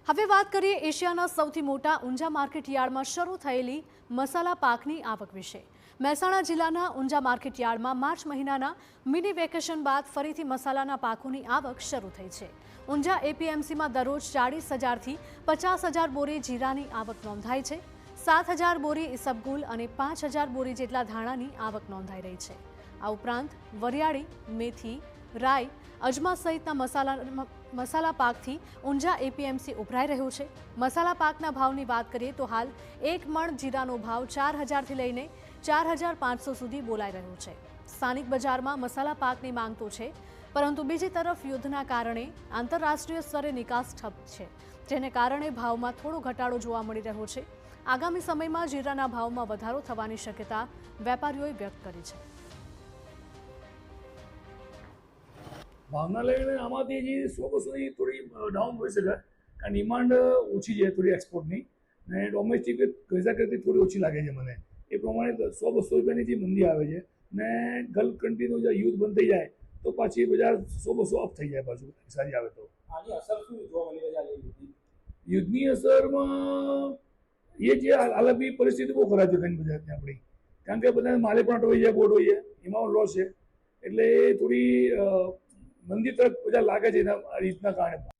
હવે વાત કરીએ એશિયાના સૌથી મોટા ઊંઝા માર્કેટ યાર્ડમાં શરૂ થયેલી મસાલા પાકની આવક વિશે। મહેસાણા જિલ્લાના ઊંઝા માર્કેટ યાર્ડમાં માર્ચ મહિનાના મિની વેકેશન બાદ ફરીથી મસાલાના પાકોની આવક શરૂ થઈ છે। ઊંઝા એપીએમસીમાં દરરોજ 40,000થી 50,000 બોરી જીરાની આવક નોંધાઈ છે। 7,000 બોરી ઇસબગુલ અને 5,000 બોરી જેટલા ધાણાની આવક નોંધાઈ રહી છે। આ ઉપરાંત વરિયાળી, મેથી, રાઈ, અજમા સહિતના મસાલા પાકથી ઊંઝા એપીએમસી ઉભરાઈ રહ્યું છે। મસાલા પાકના ભાવની વાત કરીએ તો હાલ એક મણ જીરાનો ભાવ 4,000થી લઈને 4,500 સુધી બોલાઈ રહ્યો છે। સ્થાનિક બજારમાં મસાલા પાકની માંગ તો છે, પરંતુ બીજી તરફ યુદ્ધના કારણે આંતરરાષ્ટ્રીય સ્તરે નિકાસ ઠપ છે, જેને કારણે ભાવમાં થોડો ઘટાડો જોવા મળી રહ્યો છે। આગામી સમયમાં જીરાના ભાવમાં વધારો થવાની શક્યતા વેપારીઓએ વ્યક્ત કરી છે। ભાવના લઈને આમાંથી જે 100-200 થોડી ડાઉન હોઈ શકે, કારણ ડિમાન્ડ ઓછી છે થોડી એક્સપોર્ટની, અને ડોમેસ્ટિક ગઈઝા કરતી થોડી ઓછી લાગે છે મને। એ પ્રમાણે 100-200 રૂપિયાની જે મંદી આવે છે, ને ગલ્ફ કન્ટ્રીનું જે યુદ્ધ બંધ થઈ જાય તો પાછી બજાર 100-200 અપ થઈ જાય, પાછું સારી આવે તો। આની અસર શું જોવા મળી રહી છે? યુદ્ધની અસરમાં એ જે હાલની પરિસ્થિતિ બહુ ખરાબ છે ઘણી બજારની આપણી, કારણ કે બધા માલે પણ અટવાઈ જાય, બોર્ડ હોય છે, એમાં લોસ છે, એટલે થોડી મંદી તરફ બધા લાગે છે એના રીતના કારણે।